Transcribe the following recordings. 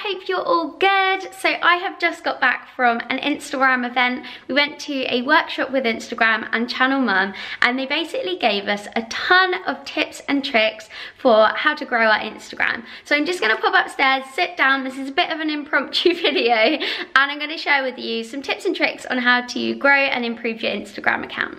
hope you're all good. So I have just got back from an Instagram event. We went to a workshop with Instagram and Channel Mum, and they basically gave us a ton of tips and tricks for how to grow our Instagram. So I'm just gonna pop upstairs, sit down. This is a bit of an impromptu video, and I'm gonna share with you some tips and tricks on how to grow and improve your Instagram account.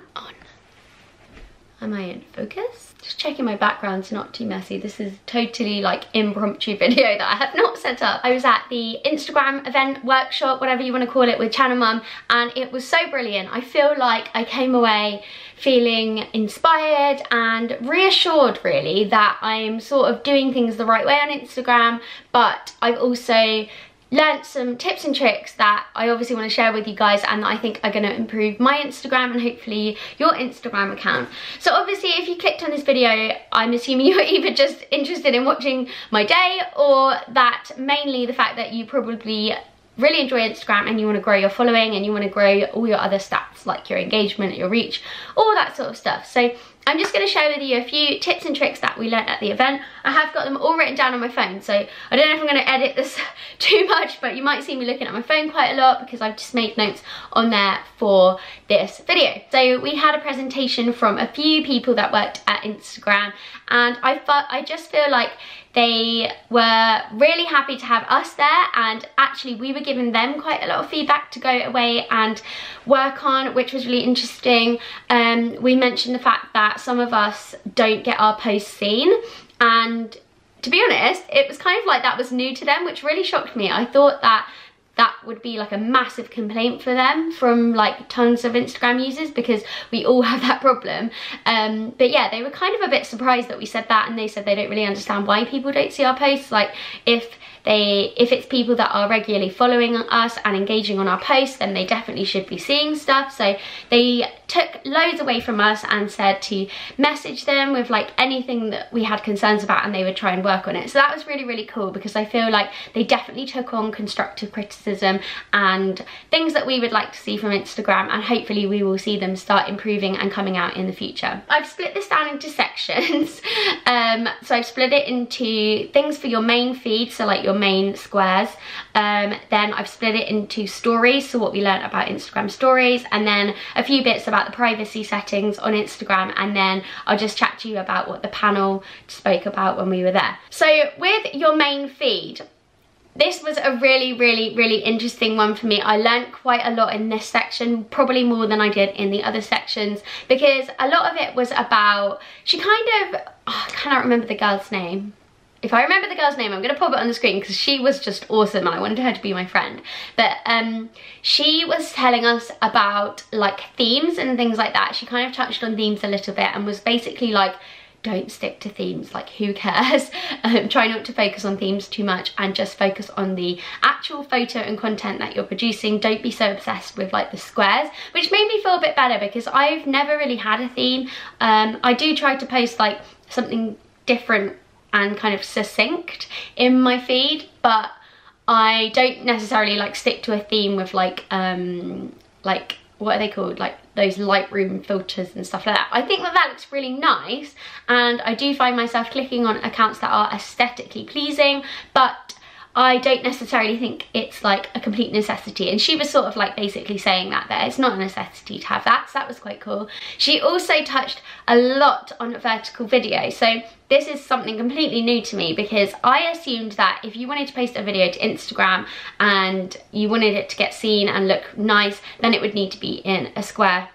Am I in focus? Just checking my background's not too messy. This is totally like impromptu video that I have not set up. I was at the Instagram event, workshop, whatever you want to call it, with Channel Mum, and it was so brilliant. I feel like I came away feeling inspired and reassured really that I'm sort of doing things the right way on Instagram, but I've also learnt some tips and tricks that I obviously want to share with you guys and that I think are going to improve my Instagram and hopefully your Instagram account. So obviously if you clicked on this video, I'm assuming you're either just interested in watching my day, or that mainly the fact that you probably really enjoy Instagram and you want to grow your following and you want to grow all your other stats like your engagement, your reach, all that sort of stuff. So I'm just going to share with you a few tips and tricks that we learnt at the event. I have got them all written down on my phone, so I don't know if I'm going to edit this too much, but you might see me looking at my phone quite a lot because I've just made notes on there for this video. So we had a presentation from a few people that worked at Instagram, and I just feel like they were really happy to have us there, and actually we were giving them quite a lot of feedback to go away and work on, which was really interesting. We mentioned the fact that some of us don't get our posts seen, and to be honest, it was kind of like that was new to them, which really shocked me. I thought that that would be like a massive complaint for them from like tons of Instagram users, because we all have that problem. But yeah, they were kind of a bit surprised that we said that, and they said they don't really understand why people don't see our posts. Like if it's people that are regularly following us and engaging on our posts, then they definitely should be seeing stuff. So they took loads away from us and said to message them with like anything that we had concerns about, and they would try and work on it. So that was really, really cool, because I feel like they definitely took on constructive criticism and things that we would like to see from Instagram, and hopefully we will see them start improving and coming out in the future. I've split this down into sections. So I've split it into things for your main feed, so like your main squares. Then I've split it into stories, so what we learned about Instagram stories, and then a few bits about the privacy settings on Instagram, and then I'll just chat to you about what the panel spoke about when we were there. So with your main feed, this was a really, really, really interesting one for me. I learned quite a lot in this section, probably more than I did in the other sections, because a lot of it was about, she kind of, I cannot remember the girl's name. If I remember the girl's name, I'm going to pop it on the screen because she was just awesome and I wanted her to be my friend. But she was telling us about like themes and things like that. She kind of touched on themes a little bit and was basically like, don't stick to themes, like who cares? Try not to focus on themes too much and just focus on the actual photo and content that you're producing. Don't be so obsessed with like the squares, which made me feel a bit better because I've never really had a theme. I do try to post like something different and kind of succinct in my feed, but I don't necessarily like stick to a theme with like what are they called, like those Lightroom filters and stuff like that. I think that that looks really nice, and I do find myself clicking on accounts that are aesthetically pleasing, but I don't necessarily think it's like a complete necessity. And she was sort of like basically saying that it's not a necessity to have that, so that was quite cool. She also touched a lot on vertical video. So this is something completely new to me, because I assumed that if you wanted to post a video to Instagram and you wanted it to get seen and look nice, then it would need to be in a square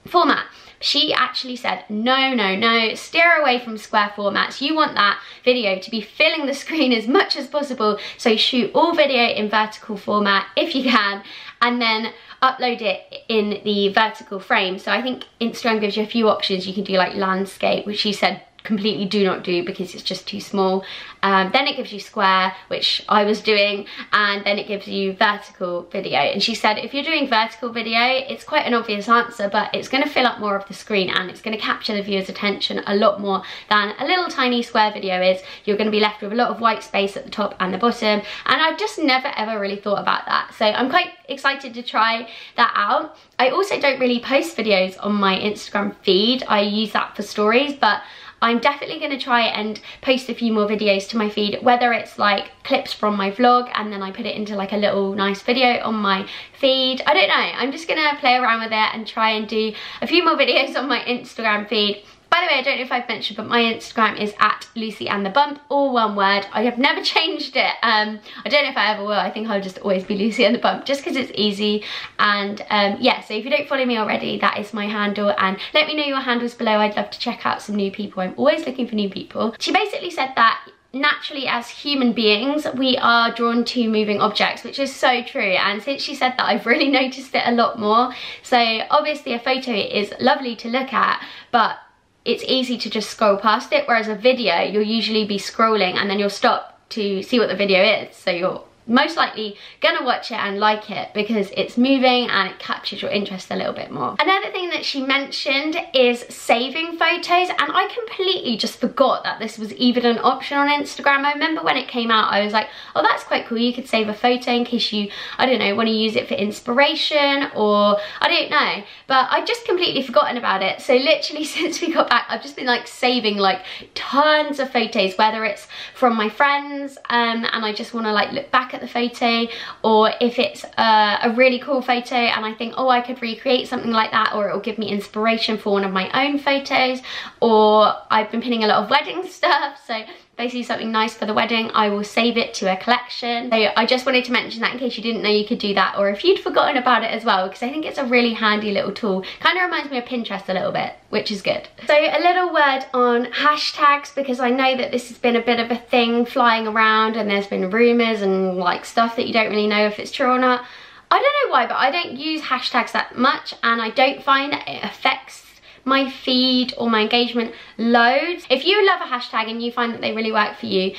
format. She actually said, no, no, no, steer away from square formats. You want that video to be filling the screen as much as possible. So shoot all video in vertical format if you can, and then upload it in the vertical frame. So I think Instagram gives you a few options. You can do like landscape, which she said completely do not do because it's just too small. Then it gives you square, which I was doing, and then it gives you vertical video. And she said if you're doing vertical video, it's quite an obvious answer, but it's going to fill up more of the screen and it's going to capture the viewer's attention a lot more than a little tiny square video is. You're going to be left with a lot of white space at the top and the bottom, and I just never ever really thought about that. So I'm quite excited to try that out. I also don't really post videos on my Instagram feed. I use that for stories, but I'm definitely going to try and post a few more videos to my feed, whether it's like clips from my vlog and then I put it into like a little nice video on my feed. I don't know, I'm just going to play around with it and try and do a few more videos on my Instagram feed. By the way, I don't know if I've mentioned, but my Instagram is at Lucie and the Bump, all one word. I have never changed it. I don't know if I ever will. I think I'll just always be Lucie and the Bump, just because it's easy. And yeah, so if you don't follow me already, that is my handle. And let me know your handles below. I'd love to check out some new people. I'm always looking for new people. She basically said that naturally as human beings we are drawn to moving objects, which is so true, and since she said that I've really noticed it a lot more. So obviously a photo is lovely to look at, but it's easy to just scroll past it, whereas a video you'll usually be scrolling and then you'll stop to see what the video is, so you're most likely gonna watch it and like it because it's moving and it captures your interest a little bit more. Another thing that she mentioned is saving photos, and I completely just forgot that this was even an option on Instagram. I remember when it came out I was like, oh, that's quite cool, you could save a photo in case you, I don't know, want to use it for inspiration, or I don't know, but I've just completely forgotten about it. So literally since we got back I've just been like saving like tons of photos, whether it's from my friends and I just want to like look back at the photo, or if it's a really cool photo and I think, oh, I could recreate something like that, or it will give me inspiration for one of my own photos, or I've been pinning a lot of wedding stuff, so if I see something nice for the wedding I will save it to a collection. So I just wanted to mention that in case you didn't know you could do that, or if you'd forgotten about it as well, because I think it's a really handy little tool. Kind of reminds me of Pinterest a little bit, which is good. So a little word on hashtags, because I know that this has been a bit of a thing flying around and there's been rumours and like stuff that you don't really know if it's true or not. I don't know why, but I don't use hashtags that much, and I don't find that it affects my feed or my engagement loads. If you love a hashtag and you find that they really work for you,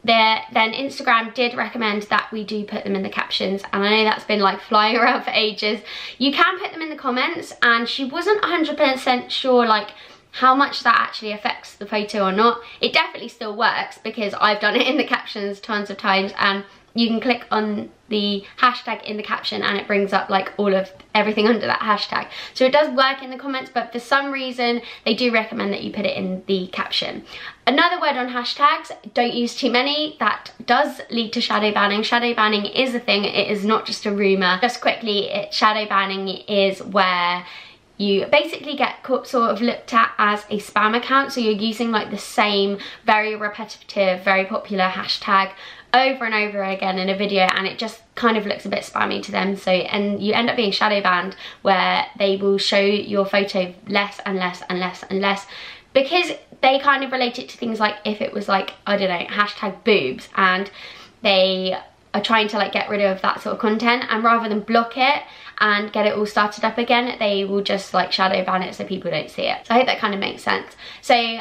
then Instagram did recommend that we do put them in the captions, and I know that's been like flying around for ages. You can put them in the comments, and she wasn't 100% sure like how much that actually affects the photo or not. It definitely still works because I've done it in the captions tons of times, and you can click on the hashtag in the caption and it brings up like all of everything under that hashtag. So it does work in the comments, but for some reason they do recommend that you put it in the caption. Another word on hashtags, don't use too many. That does lead to shadow banning. Shadow banning is a thing, it is not just a rumour. Just quickly, shadow banning is where you basically get sort of looked at as a spam account, so you're using like the same very repetitive, very popular hashtag over and over again in a video, and it just kind of looks a bit spammy to them. So, and you end up being shadow banned, where they will show your photo less and less and less and less, because they kind of relate it to things like if it was like, I don't know, hashtag boobs, and they are trying to like get rid of that sort of content, and rather than block it and get it all started up again, they will just like shadow ban it so people don't see it. So I hope that kind of makes sense. So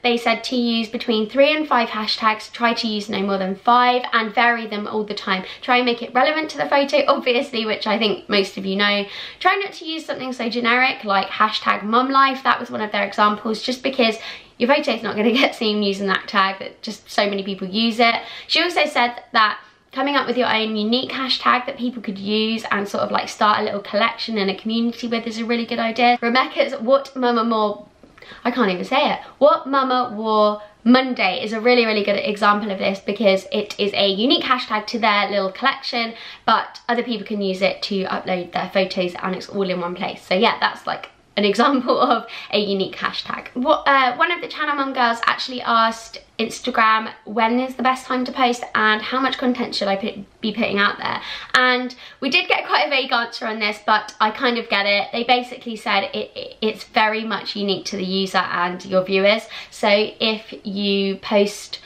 they said to use between 3 and 5 hashtags, try to use no more than 5 and vary them all the time. Try and make it relevant to the photo, obviously, which I think most of you know. Try not to use something so generic like hashtag mum life. That was one of their examples, just because your photo's not going to get seen using that tag, that just so many people use it. She also said that coming up with your own unique hashtag that people could use and sort of like start a little collection and a community with is a really good idea. Rebecca's What Mama Wore, I can't even say it, What Mama Wore Monday is a really, really good example of this, because it is a unique hashtag to their little collection, but other people can use it to upload their photos and it's all in one place. So yeah, that's like an example of a unique hashtag. One of the Channel Mum girls actually asked Instagram when is the best time to post and how much content should I be putting out there, and we did get quite a vague answer on this, but I kind of get it. They basically said it's very much unique to the user and your viewers. So if you post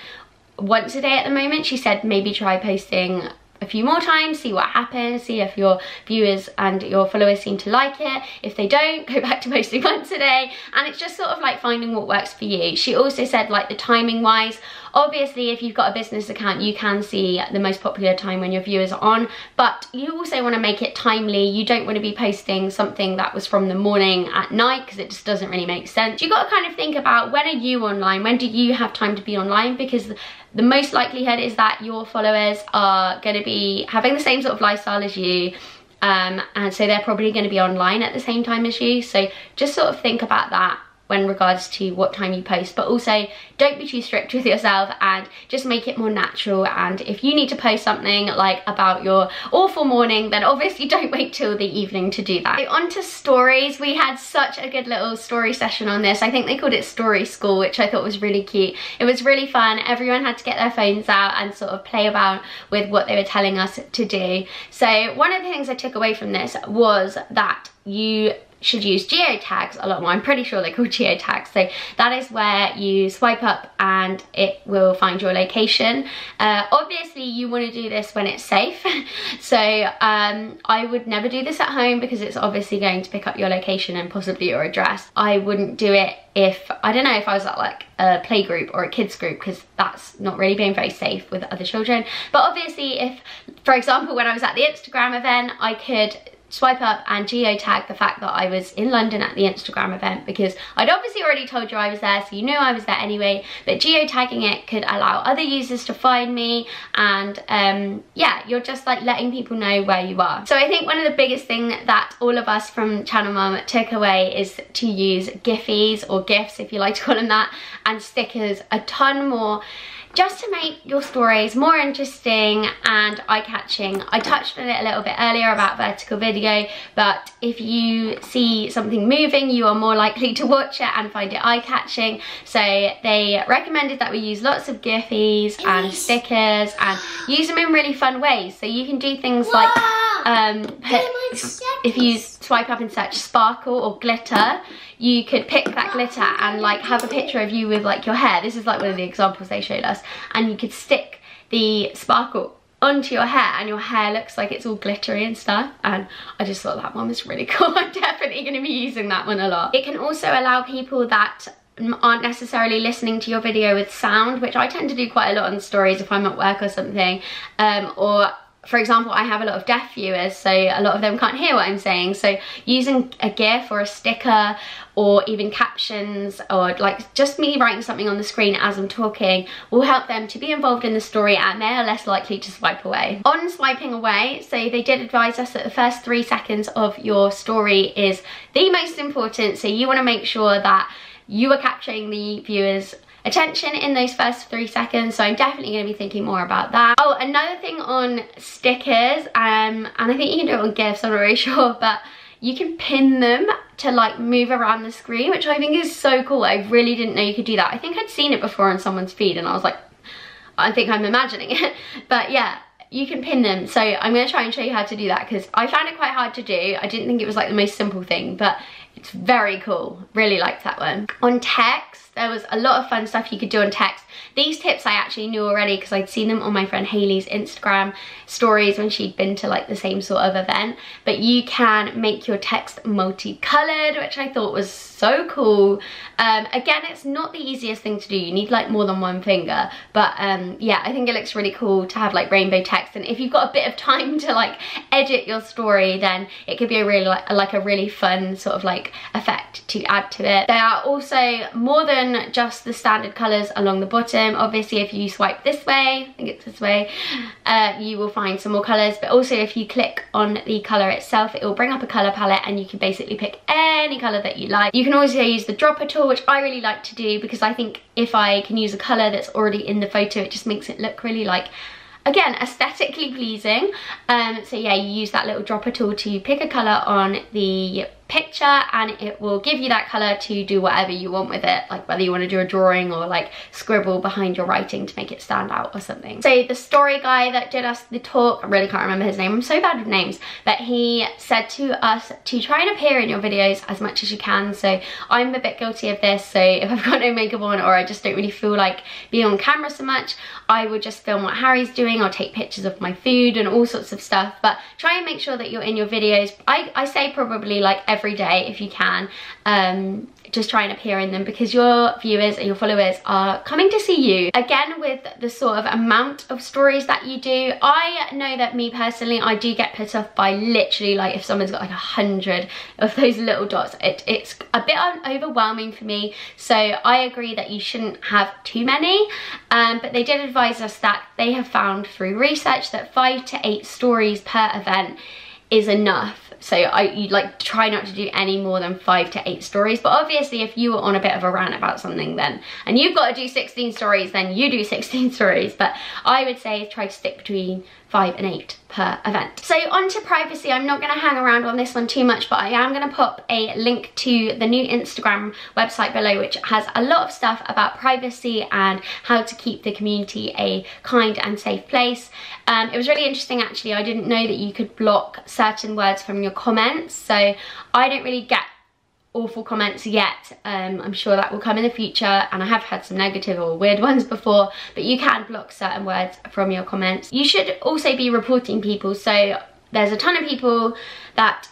once a day at the moment, she said maybe try posting a few more times, see what happens, see if your viewers and your followers seem to like it. If they don't, go back to posting once a day, and it's just sort of like finding what works for you. She also said like the timing wise, obviously if you've got a business account you can see the most popular time when your viewers are on, but you also want to make it timely. You don't want to be posting something that was from the morning at night, because it just doesn't really make sense. You've got to kind of think about, when are you online, when do you have time to be online, because the most likelihood is that your followers are going to be having the same sort of lifestyle as you, and so they're probably going to be online at the same time as you. So just sort of think about that when regards to what time you post, but also don't be too strict with yourself and just make it more natural. And if you need to post something like about your awful morning, then obviously don't wait till the evening to do that. So on to stories. We had such a good little story session on this. I think they called it Story School, which I thought was really cute. It was really fun. Everyone had to get their phones out and sort of play about with what they were telling us to do. So one of the things I took away from this was that you should use geotags a lot more. I'm pretty sure they're called geotags. So that is where you swipe up and it will find your location. Obviously you want to do this when it's safe. So I would never do this at home because it's obviously going to pick up your location and possibly your address. I wouldn't do it if, I don't know, if I was at like a play group or a kids group, because that's not really being very safe with other children. But obviously if, for example, when I was at the Instagram event, I could swipe up and geotag the fact that I was in London at the Instagram event, because I'd obviously already told you I was there, so you knew I was there anyway, but geotagging it could allow other users to find me, and yeah, you're just like letting people know where you are. So I think one of the biggest thing that all of us from Channel Mum took away is to use Giphies, or GIFs if you like to call them that, and stickers a ton more, just to make your stories more interesting and eye-catching. I touched on it a little bit earlier about vertical video, but if you see something moving, you are more likely to watch it and find it eye-catching. So they recommended that we use lots of Giphies and stickers and use them in really fun ways. So you can do things like, if you swipe up and search sparkle or glitter, you could pick that glitter and like have a picture of you with like your hair. This is like one of the examples they showed us, and you could stick the sparkle onto your hair and your hair looks like it's all glittery and stuff, and I just thought that one was really cool. I'm definitely going to be using that one a lot. It can also allow people that aren't necessarily listening to your video with sound, which I tend to do quite a lot on stories if I'm at work or something, or for example, I have a lot of deaf viewers, so a lot of them can't hear what I'm saying. So using a GIF or a sticker or even captions, or like just me writing something on the screen as I'm talking, will help them to be involved in the story, and they are less likely to swipe away. On swiping away, so they did advise us that the first 3 seconds of your story is the most important. So you want to make sure that you are capturing the viewers' attention in those first 3 seconds, so I'm definitely going to be thinking more about that. Oh, another thing on stickers, and I think you can do it on GIFs, I'm not really sure, but you can pin them to like move around the screen, which I think is so cool. I really didn't know you could do that. I think I'd seen it before on someone's feed and I was like, I think I'm imagining it, but yeah, you can pin them. So I'm going to try and show you how to do that, because I found it quite hard to do. I didn't think it was like the most simple thing, but it's very cool. Really liked that one. On text, there was a lot of fun stuff you could do on text. These tips I actually knew already because I'd seen them on my friend Hayley's Instagram stories when she'd been to like the same sort of event. But you can make your text multicolored, which I thought was so cool. Again, it's not the easiest thing to do. You need like more than one finger. But yeah, I think it looks really cool to have like rainbow text. And if you've got a bit of time to like edit your story, then it could be a really like a really fun sort of like effect to add to it. There are also more than just the standard colors along the bottom. Obviously, if you swipe this way, I think it's this way, you will find some more colors. But also if you click on the color itself, it will bring up a color palette and you can basically pick any color that you like. You can also use the dropper tool, which I really like to do, because I think if I can use a color that's already in the photo, it just makes it look really like, again, aesthetically pleasing. So yeah, you use that little dropper tool to pick a color on the picture and it will give you that color to do whatever you want with it, like whether you want to do a drawing or like scribble behind your writing to make it stand out or something. So the story guy that did us the talk, I really can't remember his name, I'm so bad with names, but he said to us to try and appear in your videos as much as you can. So I'm a bit guilty of this, so if I've got no makeup on or I just don't really feel like being on camera so much, I would just film what Harry's doing. I'll take pictures of my food and all sorts of stuff, but try and make sure that you're in your videos. I say probably like every day if you can. Just try and appear in them, because your viewers and your followers are coming to see you. Again, with the sort of amount of stories that you do, I know that me personally, I do get put off by literally like if someone's got like 100 of those little dots. It's a bit overwhelming for me, so I agree that you shouldn't have too many, but they did advise us that they have found through research that 5 to 8 stories per event is enough So you like try not to do any more than 5 to 8 stories. But obviously if you were on a bit of a rant about something then, and you've got to do 16 stories, then you do 16 stories. But I would say try to stick between 5 and 8 per event. So on to privacy, I'm not going to hang around on this one too much, but I am going to pop a link to the new Instagram website below, which has a lot of stuff about privacy and how to keep the community a kind and safe place. It was really interesting actually. I didn't know that you could block certain words from your comments, so I don't really get awful comments yet. I'm sure that will come in the future, and I have had some negative or weird ones before, but you can block certain words from your comments. You should also be reporting people. So there's a ton of people that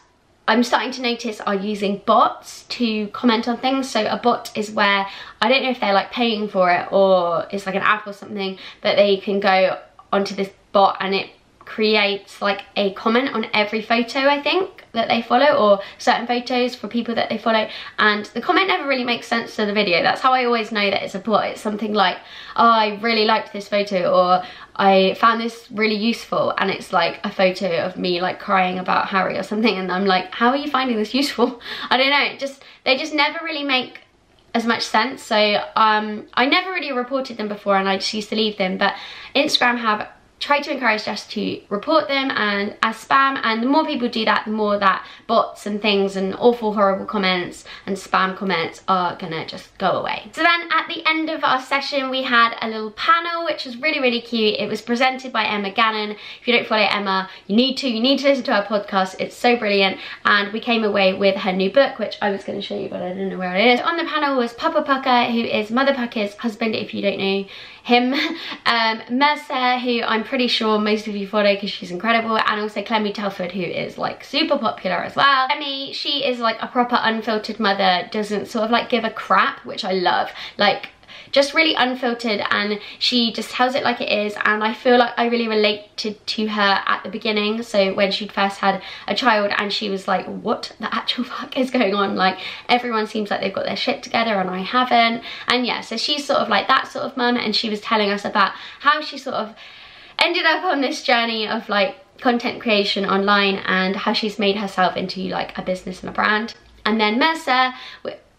I'm starting to notice are using bots to comment on things. So a bot is where, I don't know if they're like paying for it or it's like an app or something, but they can go onto this bot and it creates like a comment on every photo, I think, that they follow, or certain photos for people that they follow, and the comment never really makes sense to the video. That's how I always know that it's a bot. It's something like, oh, I really liked this photo, or I found this really useful, and it's like a photo of me like crying about Harry or something, and I'm like, how are you finding this useful? I don't know, they just never really make as much sense. So I never really reported them before, and I just used to leave them, but Instagram have try to encourage us to report them and as spam, and the more people do that, the more that bots and things and awful horrible comments and spam comments are gonna just go away. So then at the end of our session we had a little panel which was really, really cute. It was presented by Emma Gannon. If you don't follow Emma, you need to listen to her podcast. It's so brilliant, and we came away with her new book, which I was going to show you but I don't know where it is. On the panel was Papa Pucker, who is Mother Pucker's husband, if you don't know him, Mercer, who I'm pretty sure most of you follow because she's incredible, and also Clemmy Telford, who is like super popular as well. Clemmy, she is like a proper unfiltered mother, doesn't sort of like give a crap, which I love, like just really unfiltered, and she just tells it like it is, and I feel like I really related to her at the beginning. So when she'd first had a child and she was like, what the actual fuck is going on, like everyone seems like they've got their shit together and I haven't. And yeah, so she's sort of like that sort of mum, and she was telling us about how she sort of ended up on this journey of like content creation online and how she's made herself into like a business and a brand. And then Mercer,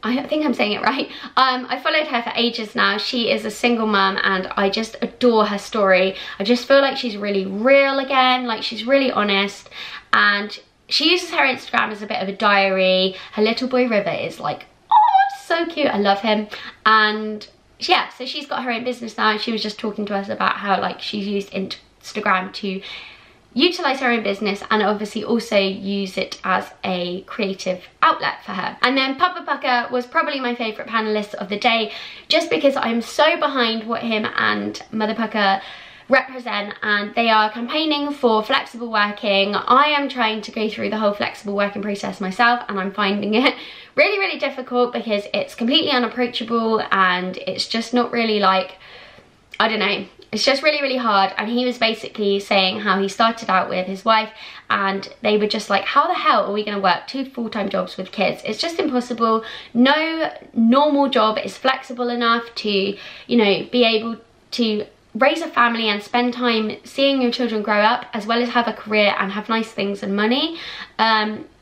I think I'm saying it right. I followed her for ages now. She is a single mum and I just adore her story. I just feel like she's really real again, like she's really honest, and she uses her Instagram as a bit of a diary. Her little boy River is like, oh, so cute, I love him. And yeah, so she's got her own business now, and she was just talking to us about how like she's used Instagram to utilize her own business and obviously also use it as a creative outlet for her. And then Papa Pucker was probably my favorite panelist of the day, just because I'm so behind what him and Mother Pucker represent, and they are campaigning for flexible working. I am trying to go through the whole flexible working process myself, and I'm finding it really, really difficult because it's completely unapproachable and it's just not really like, I don't know, it's just really, really hard. And he was basically saying how he started out with his wife and they were just like, how the hell are we going to work 2 full-time jobs with kids? It's just impossible. No normal job is flexible enough to, you know, be able to raise a family and spend time seeing your children grow up, as well as have a career and have nice things and money.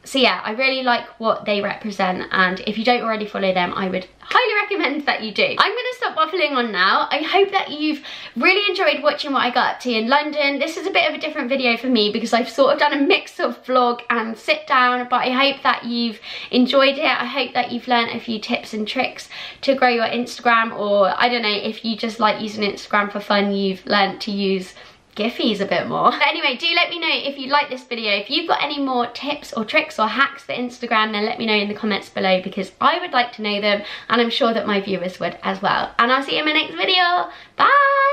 So yeah, I really like what they represent, and if you don't already follow them, I would highly recommend that you do. I'm going to stop waffling on now. I hope that you've really enjoyed watching what I got up to in London. This is a bit of a different video for me because I've sort of done a mix of vlog and sit down, but I hope that you've enjoyed it. I hope that you've learned a few tips and tricks to grow your Instagram, or I don't know, if you just like using Instagram for fun, you've learned to use Giphies a bit more. But anyway, do let me know if you like this video. If you've got any more tips or tricks or hacks for Instagram, then let me know in the comments below, because I would like to know them and I'm sure that my viewers would as well. And I'll see you in my next video. Bye!